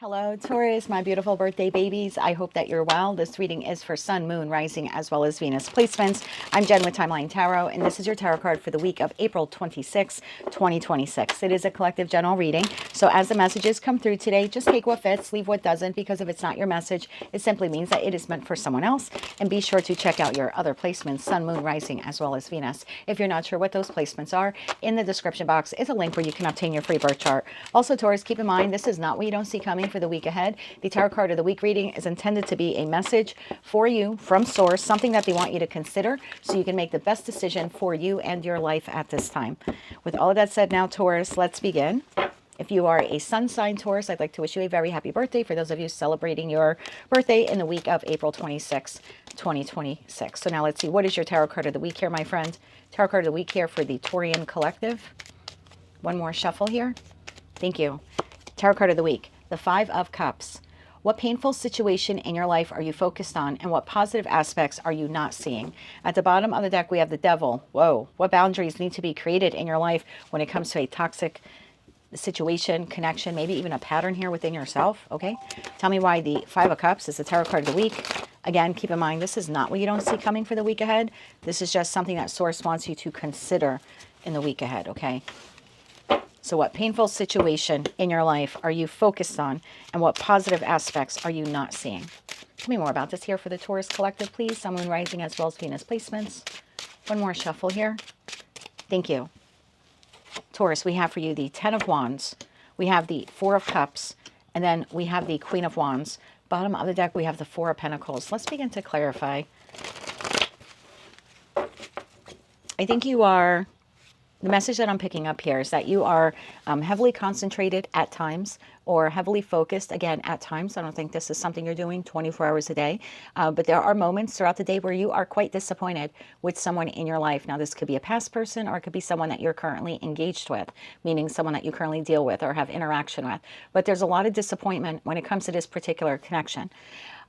Hello, Taurus, my beautiful birthday babies. I hope that you're well. This reading is for Sun, Moon, Rising, as well as Venus placements. I'm Jen with Timeline Tarot, and this is your tarot card for the week of April 26, 2026. It is a collective general reading, so as the messages come through today, just take what fits, leave what doesn't, because if it's not your message, it simply means that it is meant for someone else. And be sure to check out your other placements, Sun, Moon, Rising, as well as Venus. If you're not sure what those placements are, in the description box is a link where you can obtain your free birth chart. Also, Taurus, keep in mind, this is not what you don't see coming for the week ahead. The tarot card of the week reading is intended to be a message for you from source, something that they want you to consider so you can make the best decision for you and your life at this time. With all of that said now, Taurus, let's begin. If you are a sun sign Taurus, I'd like to wish you a very happy birthday. For those of you celebrating your birthday in the week of April 26, 2026. So now let's see, what is your tarot card of the week here, my friend? Tarot card of the week here for the Taurian collective. One more shuffle here. Thank you. Tarot card of the week, the Five of Cups. What painful situation in your life are you focused on, and what positive aspects are you not seeing? At the bottom of the deck, we have the Devil. Whoa, what boundaries need to be created in your life when it comes to a toxic situation, connection, maybe even a pattern here within yourself, okay? Tell me why the Five of Cups is the tarot card of the week. Again, keep in mind, this is not what you don't see coming for the week ahead. This is just something that Source wants you to consider in the week ahead, okay? So what painful situation in your life are you focused on, and what positive aspects are you not seeing? Tell me more about this here for the Taurus collective, please. Sun, Moon, Rising, as well as Venus placements. One more shuffle here. Thank you. Taurus, we have for you the Ten of Wands. We have the Four of Cups, and then we have the Queen of Wands. Bottom of the deck, we have the Four of Pentacles. Let's begin to clarify. I think you are... The message that I'm picking up here is that you are heavily concentrated at times, or heavily focused, again, at times. I don't think this is something you're doing 24 hours a day, but there are moments throughout the day where you are quite disappointed with someone in your life. Now, this could be a past person, or it could be someone that you're currently engaged with, meaning someone that you currently deal with or have interaction with. But there's a lot of disappointment when it comes to this particular connection.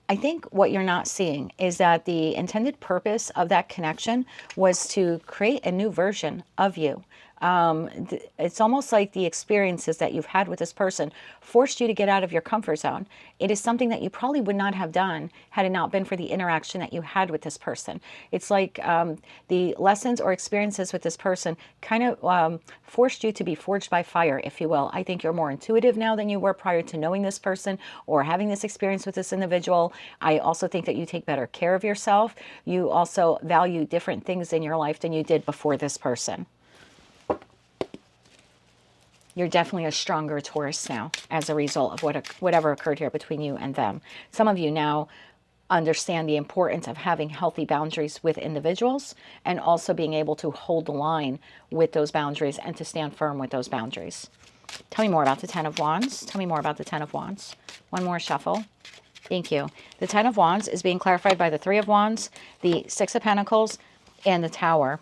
I think what you're not seeing is that the intended purpose of that connection was to create a new version of you. It's almost like the experiences that you've had with this person forced you to get out of your comfort zone. It is something that you probably would not have done had it not been for the interaction that you had with this person. It's like the lessons or experiences with this person kind of forced you to be forged by fire, if you will. I think you're more intuitive now than you were prior to knowing this person or having this experience with this individual. I also think that you take better care of yourself. You also value different things in your life than you did before this person. You're definitely a stronger Taurus now as a result of whatever occurred here between you and them. Some of you now understand the importance of having healthy boundaries with individuals, and also being able to hold the line with those boundaries and to stand firm with those boundaries. Tell me more about the Ten of Wands. Tell me more about the Ten of Wands. One more shuffle. Thank you. The Ten of Wands is being clarified by the Three of Wands, the Six of Pentacles, and the Tower.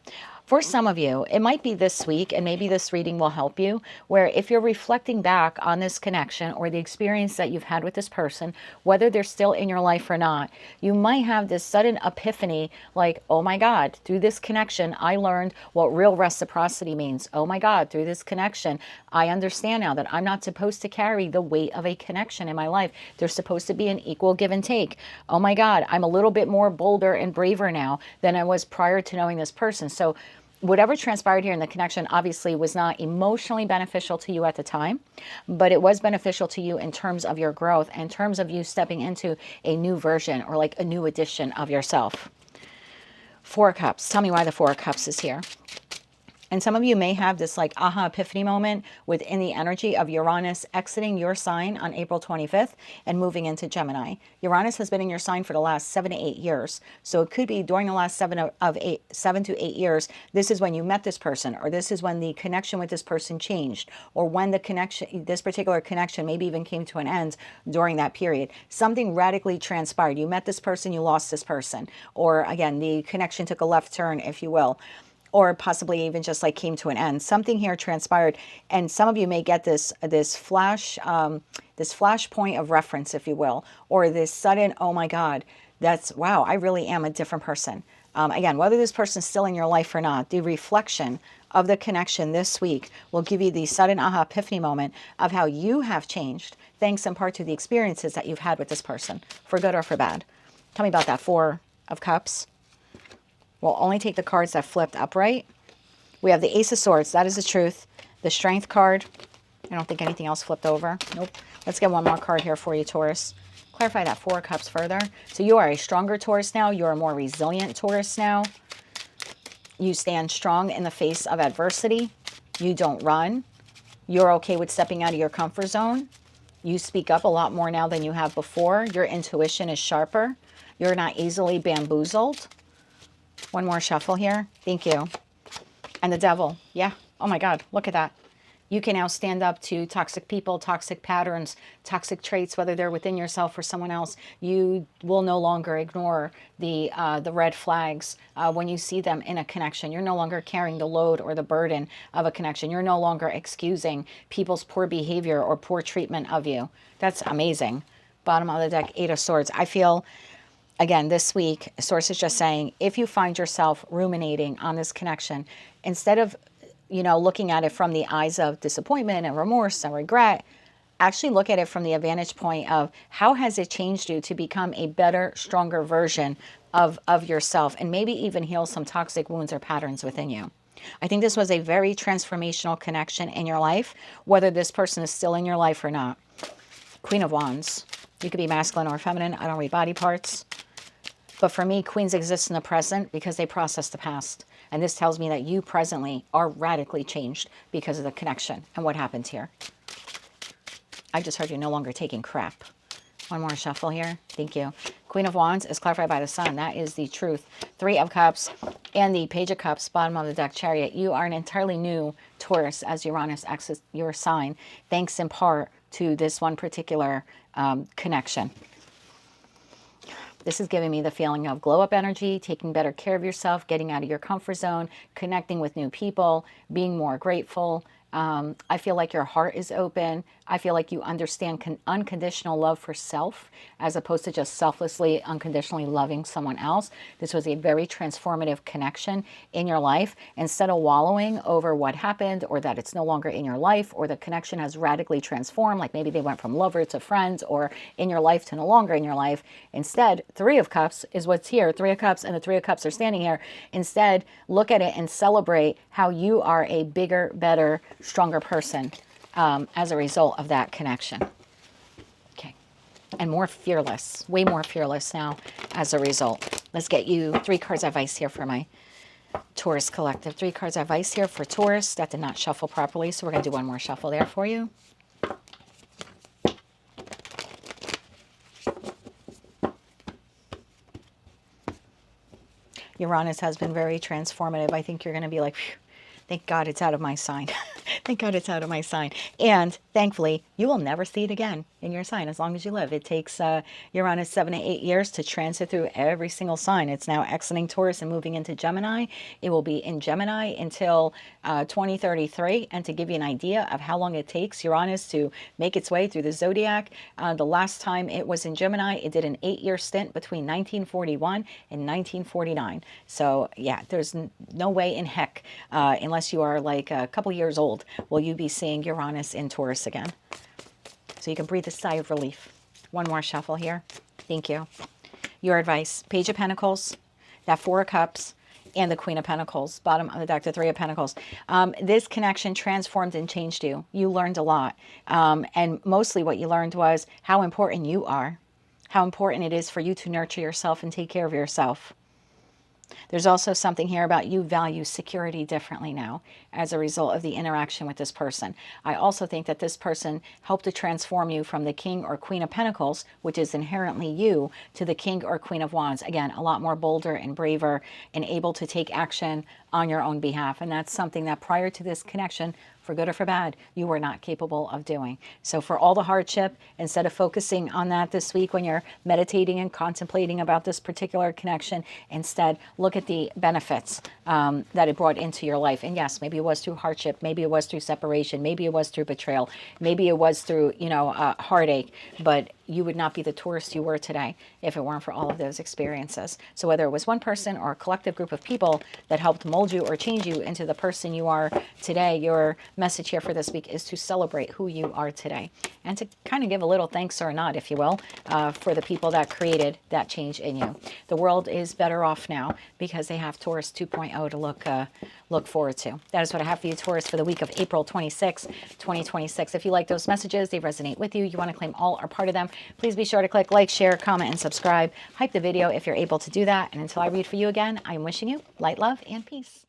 For some of you, it might be this week, and maybe this reading will help you, where if you're reflecting back on this connection or the experience that you've had with this person, whether they're still in your life or not, you might have this sudden epiphany like, oh my God, through this connection, I learned what real reciprocity means. Oh my God, through this connection, I understand now that I'm not supposed to carry the weight of a connection in my life. There's supposed to be an equal give and take. Oh my God, I'm a little bit more bolder and braver now than I was prior to knowing this person. So whatever transpired here in the connection obviously was not emotionally beneficial to you at the time, but it was beneficial to you in terms of your growth, in terms of you stepping into a new version or like a new edition of yourself. Four of Cups. Tell me why the Four of Cups is here. And some of you may have this like aha epiphany moment within the energy of Uranus exiting your sign on April 25th and moving into Gemini. Uranus has been in your sign for the last 7 to 8 years. So it could be during the last 7 to 8 years, this is when you met this person, or this is when the connection with this person changed, or when the connection, this particular connection maybe even came to an end during that period. Something radically transpired. You met this person, you lost this person. Or again, the connection took a left turn, if you will. Or possibly even just like came to an end. Something here transpired, and some of you may get this flash point of reference, if you will, or this sudden, oh my God, wow, I really am a different person. Again, whether this person's still in your life or not, the reflection of the connection this week will give you the sudden aha epiphany moment of how you have changed, thanks in part to the experiences that you've had with this person, for good or for bad. Tell me about that. Four of Cups. We'll only take the cards that flipped upright. We have the Ace of Swords. That is the truth. The Strength card. I don't think anything else flipped over. Nope. Let's get one more card here for you, Taurus. Clarify that Four of Cups further. So you are a stronger Taurus now. You are a more resilient Taurus now. You stand strong in the face of adversity. You don't run. You're okay with stepping out of your comfort zone. You speak up a lot more now than you have before. Your intuition is sharper. You're not easily bamboozled. One more shuffle here. Thank you. And the Devil. Yeah. Oh my God. Look at that. You can now stand up to toxic people, toxic patterns, toxic traits, whether they're within yourself or someone else. You will no longer ignore the red flags when you see them in a connection. You're no longer carrying the load or the burden of a connection. You're no longer excusing people's poor behavior or poor treatment of you. That's amazing. Bottom of the deck, Eight of Swords. I feel, again, this week, Source is just saying, if you find yourself ruminating on this connection, instead of looking at it from the eyes of disappointment and remorse and regret, actually look at it from the vantage point of how has it changed you to become a better, stronger version of yourself, and maybe even heal some toxic wounds or patterns within you. I think this was a very transformational connection in your life, whether this person is still in your life or not. Queen of Wands. You could be masculine or feminine. I don't read body parts. But for me, queens exist in the present because they process the past. And this tells me that you presently are radically changed because of the connection and what happened here. I just heard you're no longer taking crap. One more shuffle here. Thank you. Queen of Wands is clarified by the Sun. That is the truth. Three of Cups and the Page of Cups, bottom of the deck, Chariot. You are an entirely new Taurus as Uranus exits your sign, thanks in part to this one particular connection. This is giving me the feeling of glow up energy, taking better care of yourself, getting out of your comfort zone, connecting with new people, being more grateful. I feel like your heart is open. I feel like you understand unconditional love for self as opposed to just selflessly, unconditionally loving someone else. This was a very transformative connection in your life. Instead of wallowing over what happened or that it's no longer in your life or the connection has radically transformed, like maybe they went from lover to friends or in your life to no longer in your life. Instead, Three of Cups is what's here. Three of Cups and the Three of Cups are standing here. Instead, look at it and celebrate how you are a bigger, better, stronger person as a result of that connection. Okay. And more fearless, way more fearless now as a result. Let's get you 3 cards of advice here for my Taurus collective. 3 cards of advice here for Taurus. That did not shuffle properly, so we're going to do one more shuffle there for you. Uranus has been very transformative. I think you're going to be like, phew, thank God it's out of my sign. Thank God it's out of my sign. And thankfully, you will never see it again in your sign as long as you live. It takes Uranus 7 to 8 years to transit through every single sign. It's now exiting Taurus and moving into Gemini. It will be in Gemini until 2033. And to give you an idea of how long it takes Uranus to make its way through the zodiac, the last time it was in Gemini, it did an 8-year stint between 1941 and 1949. So yeah, there's no way in heck, unless you are like a couple years old, will you be seeing Uranus in Taurus again. So you can breathe a sigh of relief. One more shuffle here. Thank you. Your advice, Page of Pentacles, that Four of Cups, and the Queen of Pentacles, bottom of the deck, the Three of Pentacles. This connection transformed and changed you. You learned a lot. And mostly what you learned was how important you are, how important it is for you to nurture yourself and take care of yourself. There's also something here about you value security differently now as a result of the interaction with this person. I also think that this person helped to transform you from the King or Queen of Pentacles, which is inherently you, to the King or Queen of Wands. Again, a lot more bolder and braver and able to take action on your own behalf. And that's something that prior to this connection, for good or for bad, you were not capable of doing. So for all the hardship, instead of focusing on that this week when you're meditating and contemplating about this particular connection, instead look at the benefits that it brought into your life. And yes, maybe it was through hardship, maybe it was through separation, maybe it was through betrayal, maybe it was through, heartache, but you would not be the Taurus you were today if it weren't for all of those experiences. So whether it was one person or a collective group of people that helped mold you or change you into the person you are today, your message here for this week is to celebrate who you are today and to kind of give a little thanks or not, if you will, for the people that created that change in you. The world is better off now because they have Taurus 2.0 to look forward to. That is what I have for you, Taurus, for the week of April 26, 2026. If you like those messages, they resonate with you, you want to claim all or part of them, please be sure to click like, share, comment, and subscribe. Hype the video if you're able to do that. And until I read for you again, I am wishing you light, love, and peace.